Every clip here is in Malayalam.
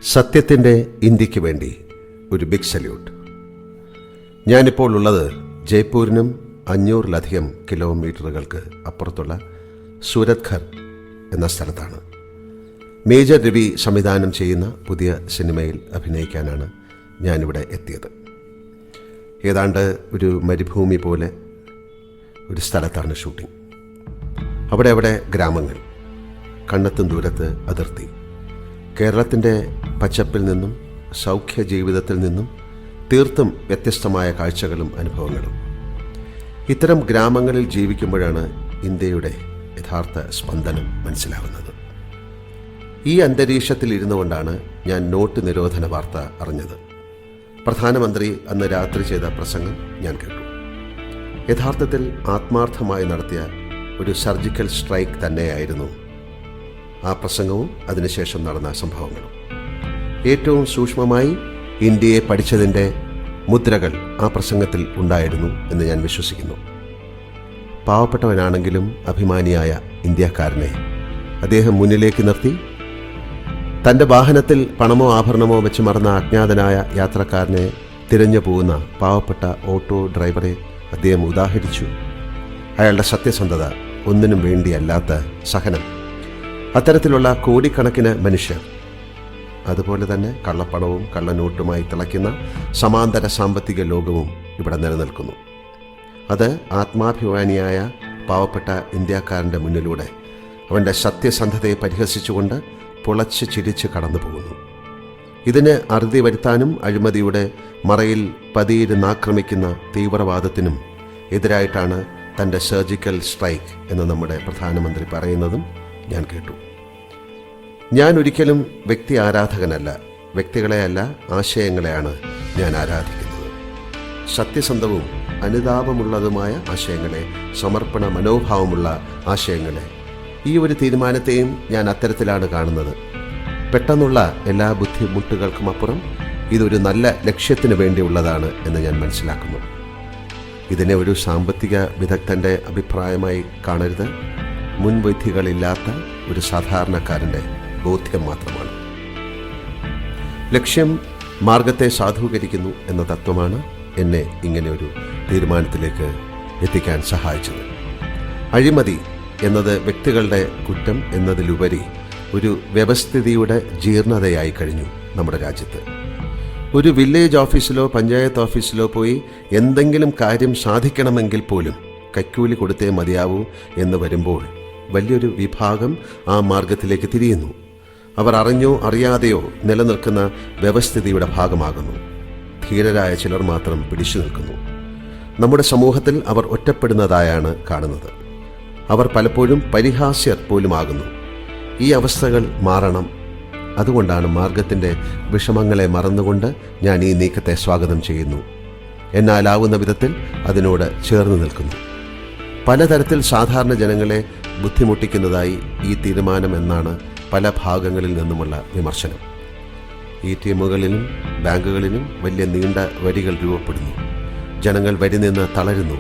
സത്യത്തിൻ്റെ ഇന്ത്യക്ക് വേണ്ടി ഒരു ബിഗ് സല്യൂട്ട്. ഞാനിപ്പോൾ ഉള്ളത് ജയ്പൂരിനും 500-ലധികം കിലോമീറ്ററുകൾക്ക് അപ്പുറത്തുള്ള സൂരത്ഘർ എന്ന സ്ഥലത്താണ്. മേജർ രവി സംവിധാനം ചെയ്യുന്ന പുതിയ സിനിമയിൽ അഭിനയിക്കാനാണ് ഞാനിവിടെ എത്തിയത്. ഏതാണ്ട് ഒരു മരുഭൂമി പോലെ ഒരു സ്ഥലത്താണ് ഷൂട്ടിംഗ്. അവിടെ ഗ്രാമങ്ങൾ, കണ്ണെത്തും ദൂരത്ത് അതിർത്തി. കേരളത്തിൻ്റെ പച്ചപ്പിൽ നിന്നും സൗഖ്യ ജീവിതത്തിൽ നിന്നും തീർത്തും വ്യത്യസ്തമായ കാഴ്ചകളും അനുഭവങ്ങളും. ഇത്തരം ഗ്രാമങ്ങളിൽ ജീവിക്കുമ്പോഴാണ് ഇന്ത്യയുടെ യഥാർത്ഥ സ്പന്ദനം മനസ്സിലാവുന്നത്. ഈ അന്തരീക്ഷത്തിൽ ഇരുന്നു കൊണ്ടാണ് ഞാൻ നോട്ട് നിരോധന വാർത്ത അറിഞ്ഞത്. പ്രധാനമന്ത്രി അന്ന് രാത്രി ചെയ്ത പ്രസംഗം ഞാൻ കേട്ടു. യഥാർത്ഥത്തിൽ ആത്മാർത്ഥമായി നടത്തിയ ഒരു സർജിക്കൽ സ്ട്രൈക്ക് തന്നെയായിരുന്നു ആ പ്രസംഗവും അതിനുശേഷം നടന്ന സംഭവങ്ങളും. ഏറ്റവും സൂക്ഷ്മമായി ഇന്ത്യയെ പഠിച്ചതിൻ്റെ മുദ്രകൾ ആ പ്രസംഗത്തിൽ ഉണ്ടായിരുന്നു എന്ന് ഞാൻ വിശ്വസിക്കുന്നു. പാവപ്പെട്ടവനാണെങ്കിലും അഭിമാനിയായ ഇന്ത്യക്കാരനെ അദ്ദേഹം മുന്നിലേക്ക് നിർത്തി തൻ്റെ വാഹനത്തിൽ പണമോ ആഭരണമോ വെച്ച് മറന്ന അജ്ഞാതനായ യാത്രക്കാരനെ തിരഞ്ഞു പോകുന്ന പാവപ്പെട്ട ഓട്ടോ ഡ്രൈവറെ അദ്ദേഹം ഉദാഹരിച്ചു. അയാളുടെ സത്യസന്ധത, ഒന്നിനും വേണ്ടിയല്ലാത്ത സഹനം, അത്തരത്തിലുള്ള കോടിക്കണക്കിന് മനുഷ്യർ. അതുപോലെ തന്നെ കള്ളപ്പണവും കള്ളനോട്ടുമായി തിളയ്ക്കുന്ന സമാന്തര സാമ്പത്തിക ലോകവും ഇവിടെ നിലനിൽക്കുന്നു. അത് ആത്മാഭിമാനിയായ പാവപ്പെട്ട ഇന്ത്യക്കാരൻ്റെ മുന്നിലൂടെ അവൻ്റെ സത്യസന്ധതയെ പരിഹസിച്ചുകൊണ്ട് പുളച്ച് ചിരിച്ച് കടന്നു പോകുന്നു. ഇതിന് അറുതി വരുത്താനും അഴിമതിയുടെ മറയിൽ പതിയിരുന്നാക്രമിക്കുന്ന തീവ്രവാദത്തിനും എതിരായിട്ടാണ് തൻ്റെ സർജിക്കൽ സ്ട്രൈക്ക് എന്ന് നമ്മുടെ പ്രധാനമന്ത്രി പറയുന്നതും ഞാൻ കേട്ടു. ഞാൻ ഒരിക്കലും വ്യക്തി ആരാധകനല്ല. വ്യക്തികളെയല്ല, ആശയങ്ങളെയാണ് ഞാൻ ആരാധിക്കുന്നത്. സത്യസന്ധവും അനുതാപമുള്ളതുമായ ആശയങ്ങളെ, സമർപ്പണ മനോഭാവമുള്ള ആശയങ്ങളെ. ഈ ഒരു തീരുമാനത്തെയും ഞാൻ അത്തരത്തിലാണ് കാണുന്നത്. പെട്ടെന്നുള്ള എല്ലാ ബുദ്ധിമുട്ടുകൾക്കും അപ്പുറം ഇതൊരു നല്ല ലക്ഷ്യത്തിന് വേണ്ടിയുള്ളതാണ് എന്ന് ഞാൻ മനസ്സിലാക്കുന്നു. ഇതിനെ ഒരു സാമ്പത്തിക വിദഗ്ധൻ്റെ അഭിപ്രായമായി കാണരുത്. മുൻവിധികളില്ലാത്ത ഒരു സാധാരണക്കാരൻ്റെ ബോധ്യം മാത്രമാണ്. ലക്ഷ്യം മാർഗത്തെ സാധൂകരിക്കുന്നു എന്ന തത്വമാണ് എന്നെ ഇങ്ങനെ ഒരു തീരുമാനത്തിലേക്ക് എത്തിക്കാൻ സഹായിച്ചത്. അഴിമതി എന്നത് വ്യക്തികളുടെ കുറ്റം എന്നതിലുപരി ഒരു വ്യവസ്ഥിതിയുടെ ജീർണതയായി കഴിഞ്ഞു നമ്മുടെ രാജ്യത്ത്. ഒരു വില്ലേജ് ഓഫീസിലോ പഞ്ചായത്ത് ഓഫീസിലോ പോയി എന്തെങ്കിലും കാര്യം സാധിക്കണമെങ്കിൽ പോലും കൈക്കൂലി കൊടുത്തേ മതിയാവൂ എന്ന് വരുമ്പോൾ വലിയൊരു വിഭാഗം ആ മാർഗത്തിലേക്ക് തിരിയുന്നു. അവർ അറിഞ്ഞോ അറിയാതെയോ നിലനിൽക്കുന്ന വ്യവസ്ഥിതിയുടെ ഭാഗമാകുന്നു. ധീരരായ ചിലർ മാത്രം പിടിച്ചു നിൽക്കുന്നു. നമ്മുടെ സമൂഹത്തിൽ അവർ ഒറ്റപ്പെടുന്നതായാണ് കാണുന്നത്. അവർ പലപ്പോഴും പരിഹാസ്യർ പോലുമാകുന്നു. ഈ അവസ്ഥകൾ മാറണം. അതുകൊണ്ടാണ് മാർഗത്തിൻ്റെ വിഷമങ്ങളെ മറന്നുകൊണ്ട് ഞാൻ ഈ നീക്കത്തെ സ്വാഗതം ചെയ്യുന്നു. എന്നാലാവുന്ന വിധത്തിൽ അതിനോട് ചേർന്ന് നിൽക്കുന്നു. പലതരത്തിൽ സാധാരണ ജനങ്ങളെ ബുദ്ധിമുട്ടിക്കുന്നതായി ഈ തീരുമാനം എന്നാണ് പല ഭാഗങ്ങളിൽ നിന്നുമുള്ള വിമർശനം. ATMകളിലും ബാങ്കുകളിലും വലിയ നീണ്ട വരികൾ രൂപപ്പെടുന്നു. ജനങ്ങൾ വരി നിന്ന് തളരുന്നു.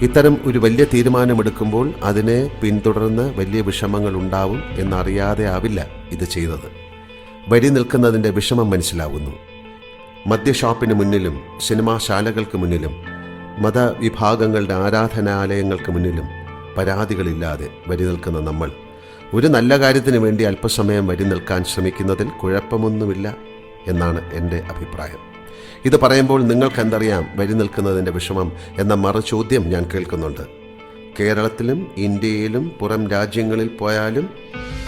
ഇത്തരം ഒരു വലിയ തീരുമാനമെടുക്കുമ്പോൾ അതിനെ പിന്തുടർന്ന് വലിയ വിഷമങ്ങൾ ഉണ്ടാവും എന്നറിയാതെ ആവില്ല ഇത് ചെയ്തത്. വരി നിൽക്കുന്നതിൻ്റെ വിഷമം മനസ്സിലാവുന്നു. മദ്യഷോപ്പിന് മുന്നിലും സിനിമാശാലകൾക്ക് മുന്നിലും മതവിഭാഗങ്ങളുടെ ആരാധനാലയങ്ങൾക്ക് മുന്നിലും പരാതികളില്ലാതെ വരി നിൽക്കുന്ന നമ്മൾ ഒരു നല്ല കാര്യത്തിന് വേണ്ടി അല്പസമയം വരി നിൽക്കാൻ ശ്രമിക്കുന്നതിൽ കുഴപ്പമൊന്നുമില്ല എന്നാണ് എൻ്റെ അഭിപ്രായം. ഇത് പറയുമ്പോൾ നിങ്ങൾക്കെന്തറിയാം വരി നിൽക്കുന്നതിൻ്റെ വിഷമം എന്ന മറുചോദ്യം ഞാൻ കേൾക്കുന്നുണ്ട്. കേരളത്തിലും ഇന്ത്യയിലും പുറം രാജ്യങ്ങളിൽ പോയാലും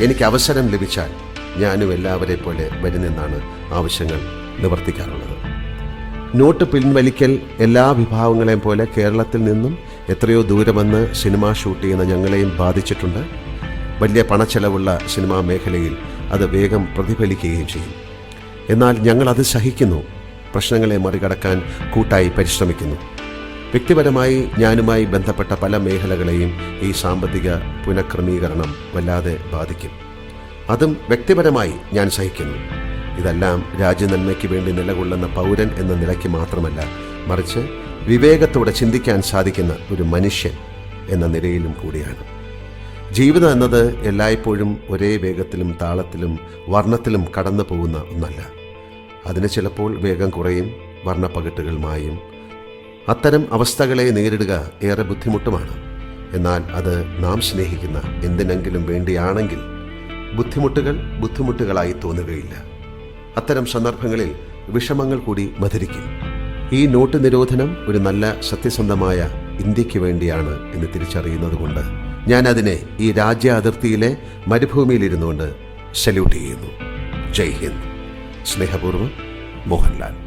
എനിക്ക് അവസരം ലഭിച്ചാൽ ഞാനും എല്ലാവരെ പോലെ വരി നിന്നാണ് ആവശ്യങ്ങൾ നിവർത്തിക്കാറുള്ളത്. നോട്ട് പിൻവലിക്കൽ എല്ലാ വിഭാഗങ്ങളെയും പോലെ കേരളത്തിൽ നിന്നും എത്രയോ ദൂരമെന്ന് സിനിമ ഷൂട്ട് ചെയ്യുന്ന ഞങ്ങളെയും ബാധിച്ചിട്ടുണ്ട്. വലിയ പണച്ചെലവുള്ള സിനിമാ മേഖലയിൽ അത് വേഗം പ്രതിഫലിക്കുകയും ചെയ്യും. എന്നാൽ ഞങ്ങളത് സഹിക്കുന്നു. പ്രശ്നങ്ങളെ മറികടക്കാൻ കൂട്ടായി പരിശ്രമിക്കുന്നു. വ്യക്തിപരമായി ഞാനുമായി ബന്ധപ്പെട്ട പല മേഖലകളെയും ഈ സാമ്പത്തിക പുനഃക്രമീകരണം വല്ലാതെ ബാധിക്കും. അതും വ്യക്തിപരമായി ഞാൻ സഹിക്കുന്നു. ഇതെല്ലാം രാജ്യനന്മയ്ക്ക് വേണ്ടി നിലകൊള്ളുന്ന പൗരൻ എന്ന നിലയ്ക്ക് മാത്രമല്ല, മറിച്ച് വിവേകത്തോടെ ചിന്തിക്കാൻ സാധിക്കുന്ന ഒരു മനുഷ്യൻ എന്ന നിലയിലും കൂടിയാണ്. ജീവിതം എന്നത് എല്ലായ്പ്പോഴും ഒരേ വേഗത്തിലും താളത്തിലും വർണ്ണത്തിലും കടന്നു പോകുന്ന ഒന്നല്ല. അതിന് ചിലപ്പോൾ വേഗം കുറയും, വർണ്ണപ്പകിട്ടുകൾ മായും. അത്തരം അവസ്ഥകളെ നേരിടുക ഏറെ ബുദ്ധിമുട്ടുമാണ്. എന്നാൽ അത് നാം സ്നേഹിക്കുന്ന എന്തിനെങ്കിലും വേണ്ടിയാണെങ്കിൽ ബുദ്ധിമുട്ടുകൾ ബുദ്ധിമുട്ടുകളായി തോന്നുകയില്ല. അത്തരം സന്ദർഭങ്ങളിൽ വിഷമങ്ങൾ കൂടി മധുരിക്കും. ഈ നോട്ട് നിരോധനം ഒരു നല്ല സത്യസന്ധമായ ഇന്ത്യക്ക് വേണ്ടിയാണ് എന്ന് തിരിച്ചറിയുന്നത് കൊണ്ട് ഞാൻ അതിനെ ഈ രാജ്യ അതിർത്തിയിലെ മരുഭൂമിയിലിരുന്നുകൊണ്ട് സല്യൂട്ട് ചെയ്യുന്നു. ജയ് ഹിന്ദ്. സ്നേഹപൂർവ്വം, മോഹൻലാൽ.